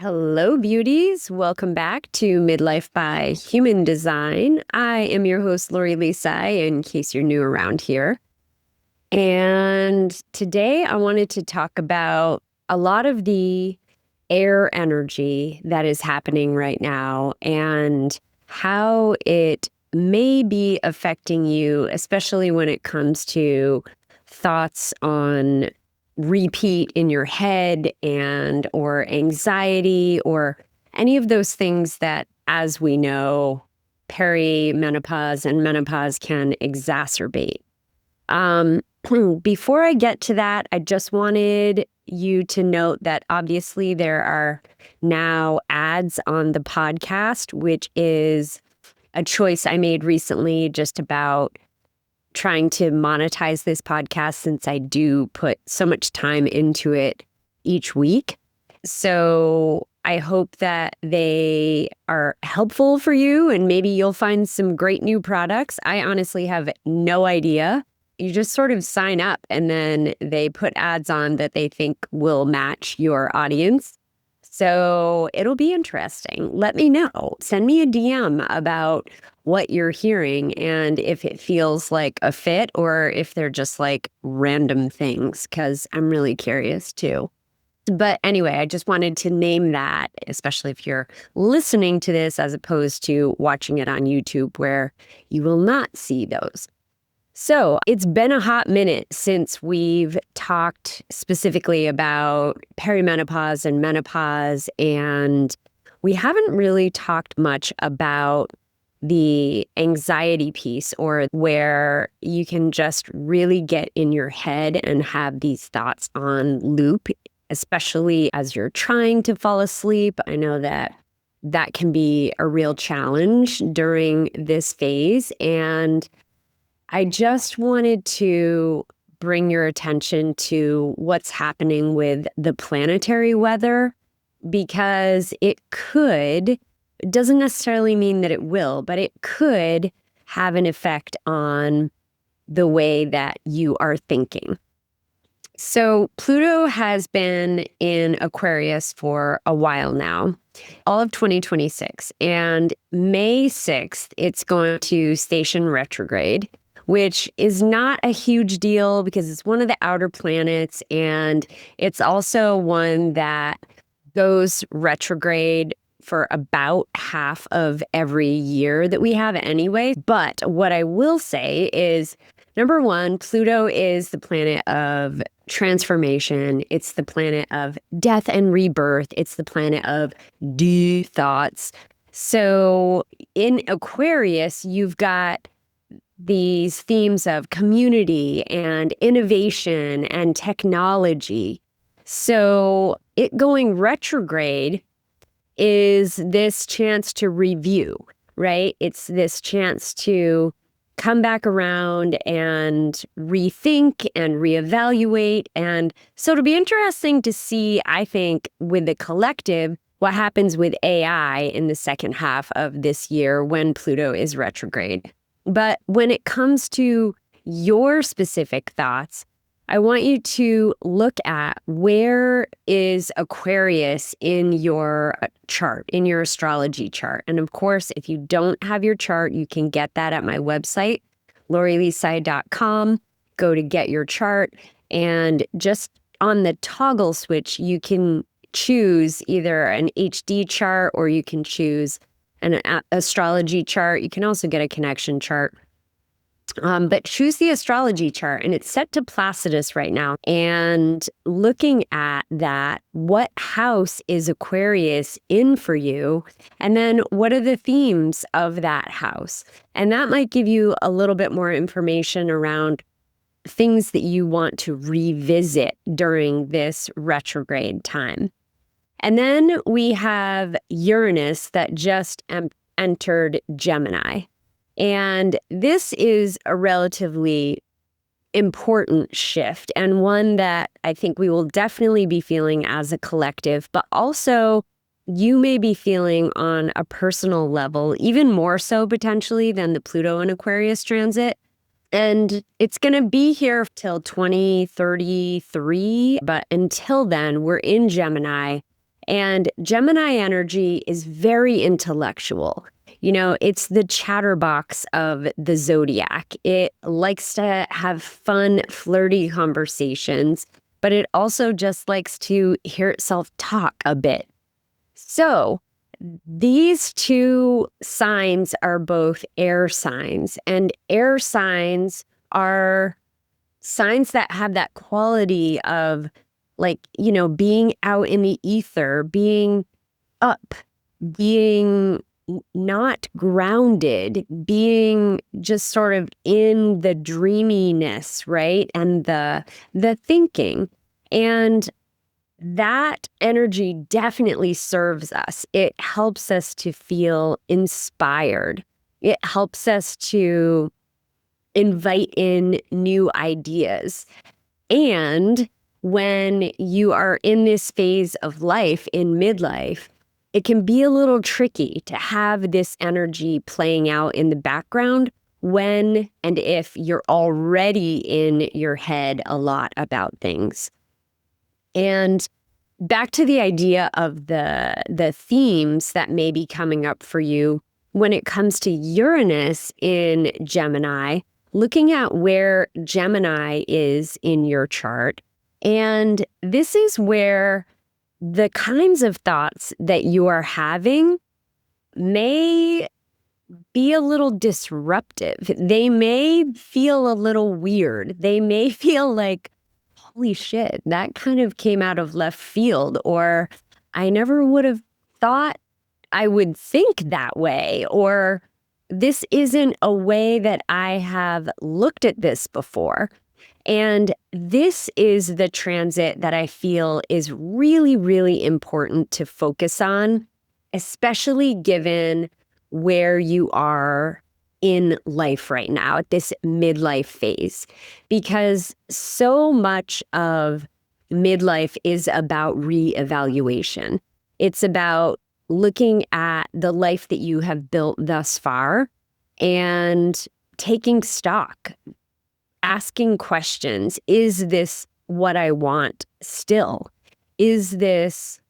Hello, beauties. Welcome back to Midlife by Human Design. I am your host, Lori Lisai, in case you're new around here. And today I wanted to talk about a lot of the air energy that is happening right now and how it may be affecting you, especially when it comes to thoughts on repeat in your head and or anxiety or any of those things that, as we know, perimenopause and menopause can exacerbate. Um, Before I get to that, I just wanted you to note that obviously there are now ads on the podcast, which is a choice I made recently just about trying to monetize this podcast since I do put so much time into it each week. So I hope that they are helpful for you and maybe you'll find some great new products. I honestly have no idea. You just sort of sign up and then they put ads on that they think will match your audience. So it'll be interesting. Let me know. Send me a DM about what you're hearing and if it feels like a fit or if they're just like random things, because I'm really curious too. But anyway, I just wanted to name that, especially if you're listening to this as opposed to watching it on YouTube where you will not see those. So it's been a hot minute since we've talked specifically about perimenopause and menopause, and we haven't really talked much about the anxiety piece or where you can just really get in your head and have these thoughts on loop, especially as you're trying to fall asleep. I know that that can be a real challenge during this phase, and I just wanted to bring your attention to what's happening with the planetary weather because it doesn't necessarily mean that it will, but it could have an effect on the way that you are thinking. So Pluto has been in Aquarius for a while now, all of 2026, and May 6th, it's going to station retrograde, which is not a huge deal because it's one of the outer planets, and it's also one that goes retrograde for about half of every year that we have anyway. But what I will say is, number one, Pluto is the planet of transformation. It's the planet of death and rebirth. It's the planet of deep thoughts. So in Aquarius, you've got these themes of community and innovation and technology. So it going retrograde is this chance to review, right? It's this chance to come back around and rethink and reevaluate. And so it'll be interesting to see, I think, with the collective, what happens with AI in the second half of this year when Pluto is retrograde. But when it comes to your specific thoughts, I want you to look at where is Aquarius in your chart, in your astrology chart. And of course, if you don't have your chart, you can get that at my website, lorilisai.com. Go to get your chart, and just on the toggle switch, you can choose either an HD chart or you can choose an astrology chart. You can also get a connection chart. But choose the astrology chart, and it's set to Placidus right now. And looking at that, what house is Aquarius in for you? And then what are the themes of that house? And that might give you a little bit more information around things that you want to revisit during this retrograde time. And then we have Uranus that just entered Gemini. And this is a relatively important shift, and one that I think we will definitely be feeling as a collective, but also you may be feeling on a personal level, even more so potentially than the Pluto and Aquarius transit. And it's going to be here till 2033. But until then, we're in Gemini. And Gemini energy is very intellectual. It's the chatterbox of the zodiac. It likes to have fun, flirty conversations, but it also just likes to hear itself talk a bit. So, these two signs are both air signs, and air signs are signs that have that quality of, like, being out in the ether, being up, being not grounded, being just sort of in the dreaminess, right? And the thinking. And that energy definitely serves us. It helps us to feel inspired. It helps us to invite in new ideas. And when you are in this phase of life, in midlife, it can be a little tricky to have this energy playing out in the background when and if you're already in your head a lot about things. And back to the idea of the themes that may be coming up for you when it comes to Uranus in Gemini, looking at where Gemini is in your chart. And this is where the kinds of thoughts that you are having may be a little disruptive. They may feel a little weird. They may feel like, holy shit, that kind of came out of left field, or I never would have thought I would think that way, or this isn't a way that I have looked at this before. And this is the transit that I feel is really, really important to focus on, especially given where you are in life right now at this midlife phase, because so much of midlife is about reevaluation. It's about looking at the life that you have built thus far and taking stock, asking questions. Is this what I want still? Is this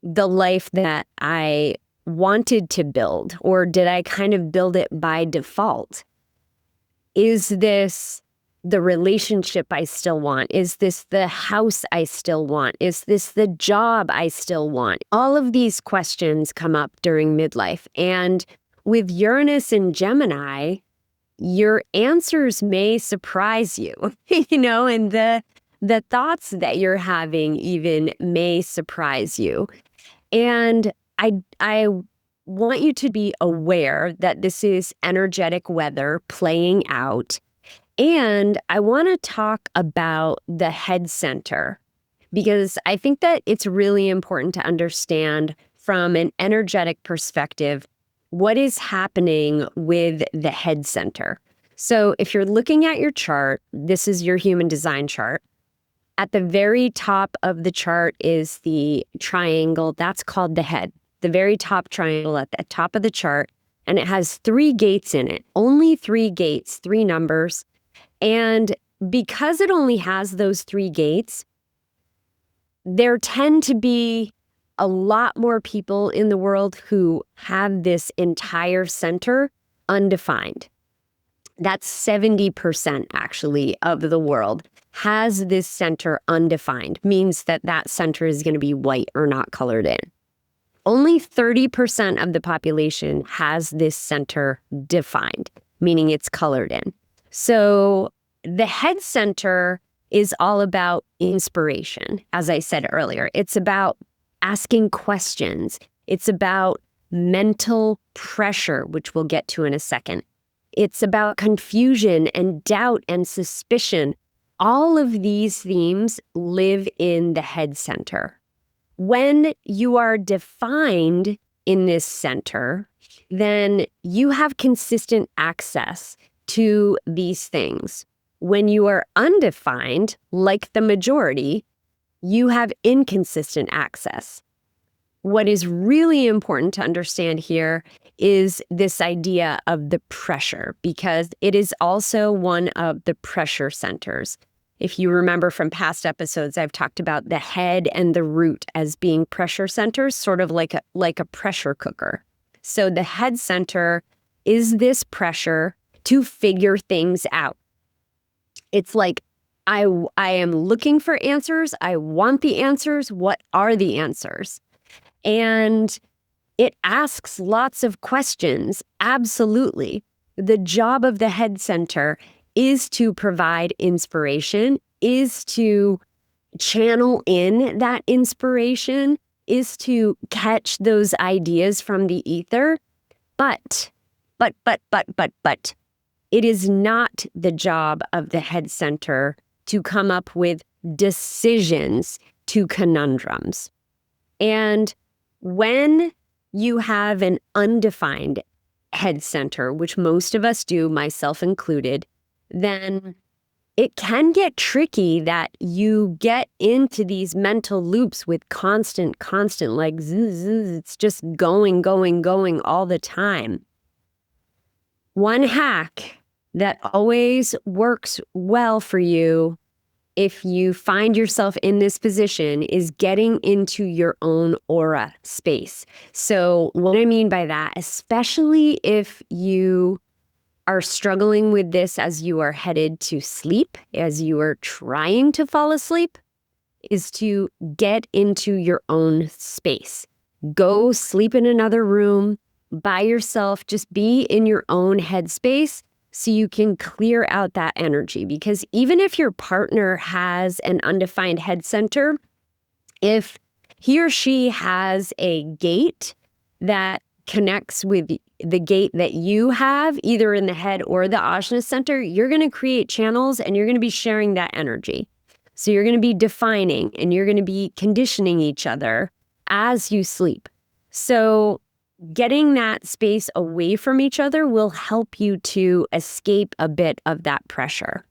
the life that I wanted to build, or did I kind of build it by default? Is this the relationship I still want? Is this the house I still want? Is this the job I still want? All of these questions come up during midlife. And with Uranus and Gemini, your answers may surprise you, and the thoughts that you're having even may surprise you. And I want you to be aware that this is energetic weather playing out. And I want to talk about the head center, because I think that it's really important to understand from an energetic perspective what is happening with the head center. So if you're looking at your chart, this is your human design chart. At the very top of the chart is the triangle. That's called the head. The very top triangle at the top of the chart. And it has 3 gates in it. Only 3 gates, 3 numbers. And because it only has those 3 gates, there tend to be a lot more people in the world who have this entire center undefined. That's 70% actually of the world has this center undefined, means that that center is going to be white or not colored in. Only 30% of the population has this center defined, meaning it's colored in. So the head center is all about inspiration. As I said earlier, it's about asking questions. It's about mental pressure, which we'll get to in a second. It's about confusion and doubt and suspicion. All of these themes live in the head center. When you are defined in this center, then you have consistent access to these things. When you are undefined, like the majority, you have inconsistent access. What is really important to understand here is this idea of the pressure, because it is also one of the pressure centers. If you remember from past episodes, I've talked about the head and the root as being pressure centers, sort of like a pressure cooker. So the head center is this pressure to figure things out. It's like, I am looking for answers. I want the answers. What are the answers? And it asks lots of questions. Absolutely. The job of the head center is to provide inspiration, is to channel in that inspiration, is to catch those ideas from the ether. But, it is not the job of the head center to come up with decisions to conundrums. And when you have an undefined head center, which most of us do, myself included, then it can get tricky that you get into these mental loops with constant, like zzz, it's just going all the time. One hack that always works well for you if you find yourself in this position is getting into your own aura space. So what I mean by that, especially if you are struggling with this as you are headed to sleep, as you are trying to fall asleep, is to get into your own space. Go sleep in another room by yourself. Just be in your own headspace so you can clear out that energy. Because even if your partner has an undefined head center, if he or she has a gate that connects with the gate that you have, either in the head or the Ajna center, you're going to create channels and you're going to be sharing that energy. So you're going to be defining and you're going to be conditioning each other as you sleep. So getting that space away from each other will help you to escape a bit of that pressure.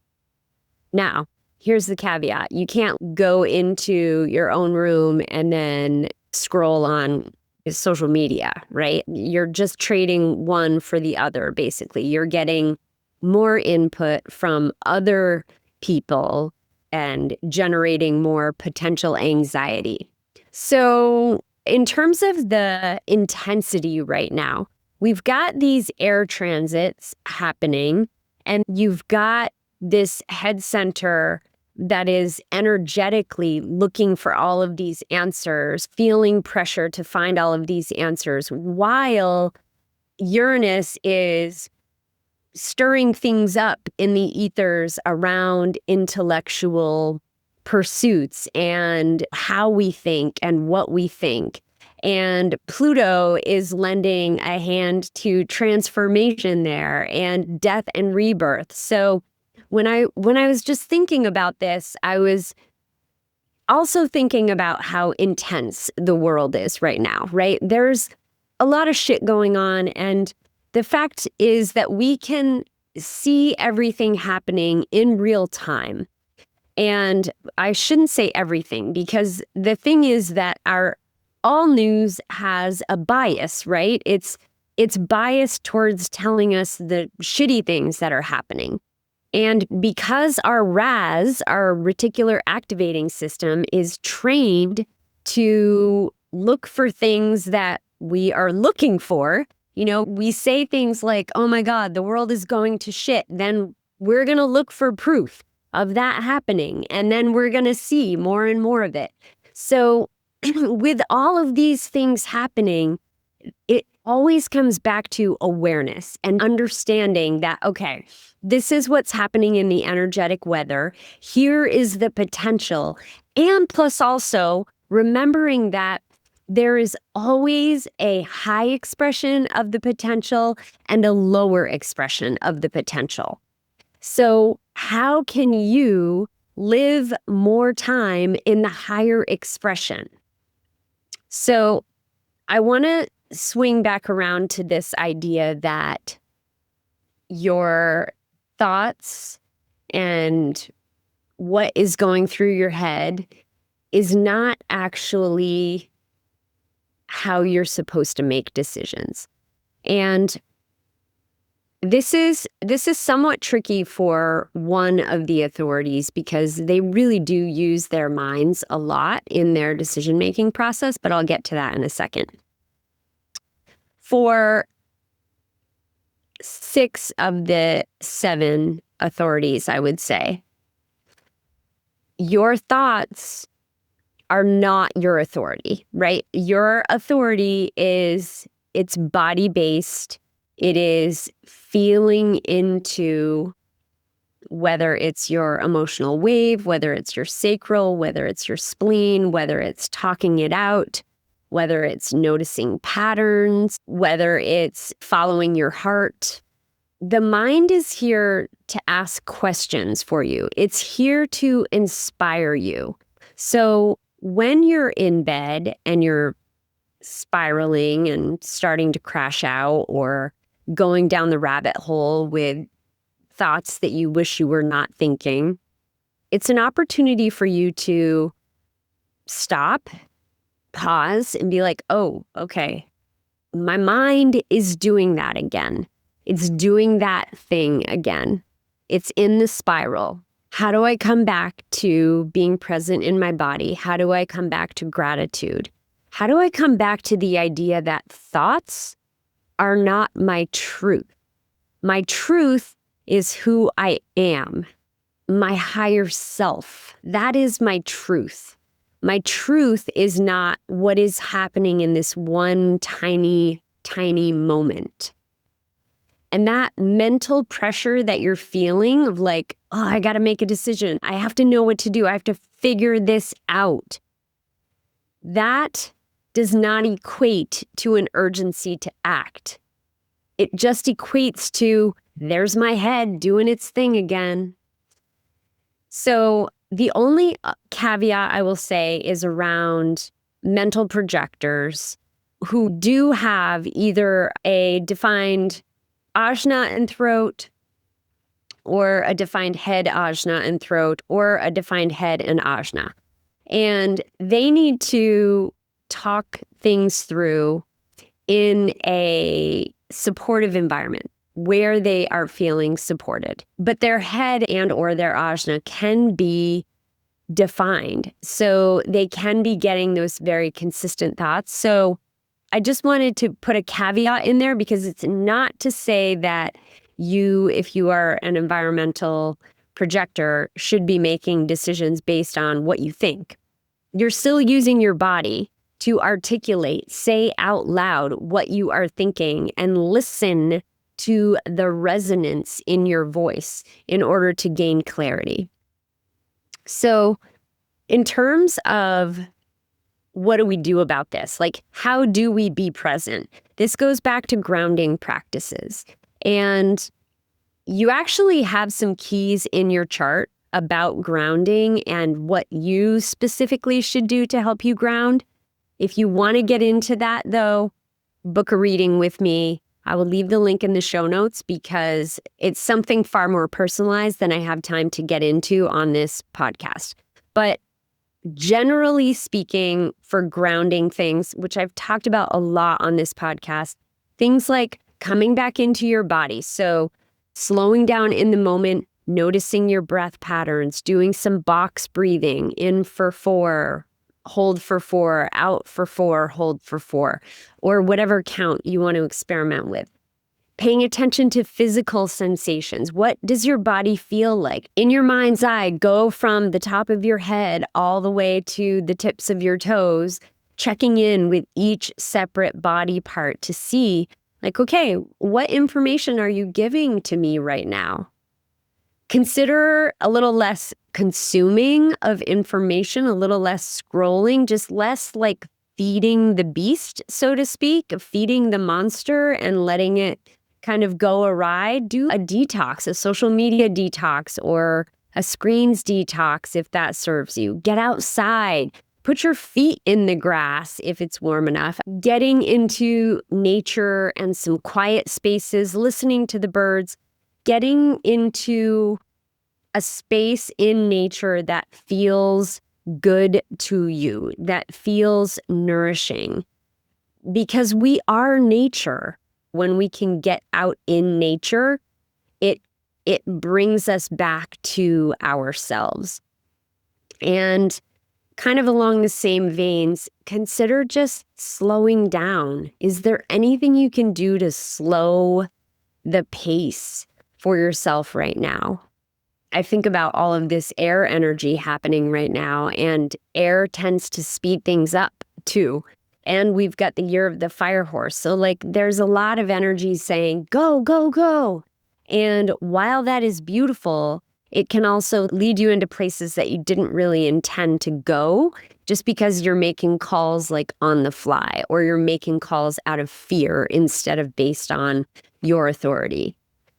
Now, here's the caveat. You can't go into your own room and then scroll on social media, right? You're just trading one for the other, basically. You're getting more input from other people and generating more potential anxiety. So in terms of the intensity right now, we've got these air transits happening, and you've got this head center that is energetically looking for all of these answers, feeling pressure to find all of these answers, while Uranus is stirring things up in the ethers around intellectual pursuits and how we think and what we think. And Pluto is lending a hand to transformation there and death and rebirth. So when I was just thinking about this, I was also thinking about how intense the world is right now, right? There's a lot of shit going on, and the fact is that we can see everything happening in real time. And I shouldn't say everything, because the thing is that all news has a bias, right? It's biased towards telling us the shitty things that are happening. And because our RAS, our reticular activating system, is trained to look for things that we are looking for, we say things like, oh my God, the world is going to shit. Then we're going to look for proof of that happening. And then we're going to see more and more of it. So with all of these things happening, it always comes back to awareness and understanding that, okay, this is what's happening in the energetic weather. Here is the potential. And plus also remembering that there is always a high expression of the potential and a lower expression of the potential. So how can you live more time in the higher expression? So I want to swing back around to this idea that your thoughts and what is going through your head is not actually how you're supposed to make decisions. And This is somewhat tricky for one of the authorities because they really do use their minds a lot in their decision-making process, but I'll get to that in a second. For 6 of the 7 authorities, I would say, your thoughts are not your authority, right? Your authority it's body-based. It is feeling into whether it's your emotional wave, whether it's your sacral, whether it's your spleen, whether it's talking it out, whether it's noticing patterns, whether it's following your heart. The mind is here to ask questions for you. It's here to inspire you. So when you're in bed and you're spiraling and starting to crash out or going down the rabbit hole with thoughts that you wish you were not thinking, it's an opportunity for you to stop, pause, and be like, oh, okay, my mind is doing that again. It's doing that thing again. It's in the spiral. How do I come back to being present in my body? How do I come back to gratitude? How do I come back to the idea that thoughts are not my truth? My truth is who I am, my higher self. That is my truth. My truth is not what is happening in this one tiny, tiny moment. And that mental pressure that you're feeling of like, oh, I got to make a decision. I have to know what to do. I have to figure this out. That does not equate to an urgency to act. It just equates to, there's my head doing its thing again. So the only caveat I will say is around mental projectors who do have either a defined Ajna and throat, or a defined head Ajna and throat, or a defined head and Ajna. And they need to talk things through in a supportive environment where they are feeling supported. But their head and or their Ajna can be defined. So they can be getting those very consistent thoughts. So I just wanted to put a caveat in there because it's not to say that you, if you are an environmental projector, should be making decisions based on what you think. You're still using your body to articulate, say out loud what you are thinking and listen to the resonance in your voice in order to gain clarity. So in terms of what do we do about this? Like, how do we be present? This goes back to grounding practices. And you actually have some keys in your chart about grounding and what you specifically should do to help you ground. If you want to get into that, though, book a reading with me. I will leave the link in the show notes because it's something far more personalized than I have time to get into on this podcast. But generally speaking, for grounding things, which I've talked about a lot on this podcast, things like coming back into your body. So slowing down in the moment, noticing your breath patterns, doing some box breathing, in for 4, hold for 4, out for 4, hold for 4, or whatever count you want to experiment with. Paying attention to physical sensations. What does your body feel like? In your mind's eye, go from the top of your head all the way to the tips of your toes, checking in with each separate body part to see, like, okay, what information are you giving to me right now? Consider a little less consuming of information, a little less scrolling, just less like feeding the beast, so to speak, feeding the monster and letting it kind of go awry. Do a detox, a social media detox or a screens detox if that serves you. Get outside. Put your feet in the grass if it's warm enough. Getting into nature and some quiet spaces, listening to the birds, getting into a space in nature that feels good to you, that feels nourishing. Because we are nature. When we can get out in nature, it it brings us back to ourselves. And kind of along the same veins, consider just slowing down. Is there anything you can do to slow the pace for yourself right now? I think about all of this air energy happening right now, and air tends to speed things up too. And we've got the year of the fire horse. So, like, there's a lot of energy saying, go, go, go. And while that is beautiful, it can also lead you into places that you didn't really intend to go just because you're making calls like on the fly, or you're making calls out of fear instead of based on your authority.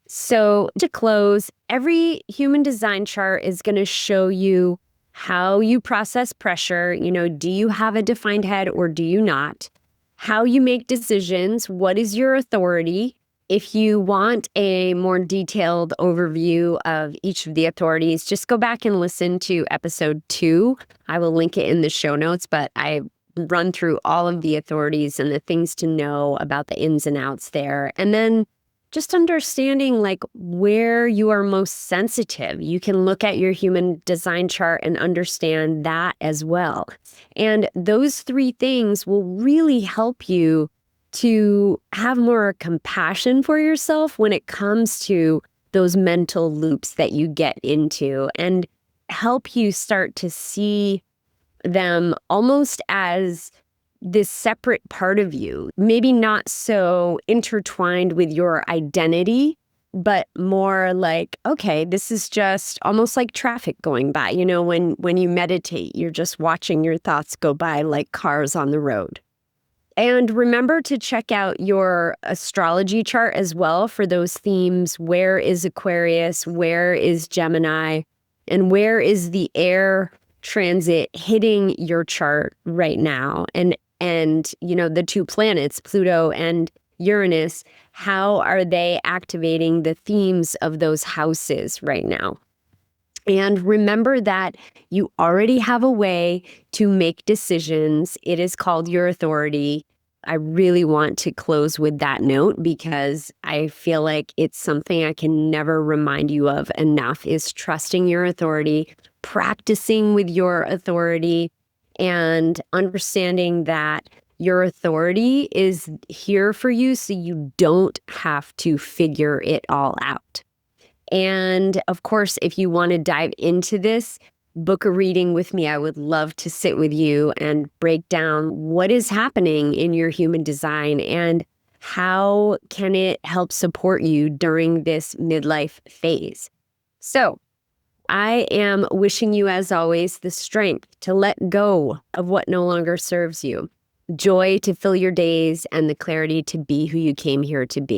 So, to close, every human design chart is going to show you how you process pressure. Do you have a defined head or do you not? How you make decisions. What is your authority? If you want a more detailed overview of each of the authorities, just go back and listen to episode 2. I will link it in the show notes, but I run through all of the authorities and the things to know about the ins and outs there. And then just understanding like where you are most sensitive. You can look at your human design chart and understand that as well. And those 3 things will really help you to have more compassion for yourself when it comes to those mental loops that you get into, and help you start to see them almost as this separate part of you, maybe not so intertwined with your identity, but more like, okay, this is just almost like traffic going by. When you meditate, you're just watching your thoughts go by like cars on the road. And remember to check out your astrology chart as well for those themes. Where is Aquarius? Where is Gemini? And where is the air transit hitting your chart right now? And the 2 planets, Pluto and Uranus, how are they activating the themes of those houses right now? And remember that you already have a way to make decisions. It is called your authority. I really want to close with that note because I feel like it's something I can never remind you of enough, is trusting your authority, practicing with your authority, and understanding that your authority is here for you so you don't have to figure it all out. And of course, if you want to dive into this, book a reading with me. I would love to sit with you and break down what is happening in your human design and how can it help support you during this midlife phase. So I am wishing you, as always, the strength to let go of what no longer serves you, joy to fill your days, and the clarity to be who you came here to be.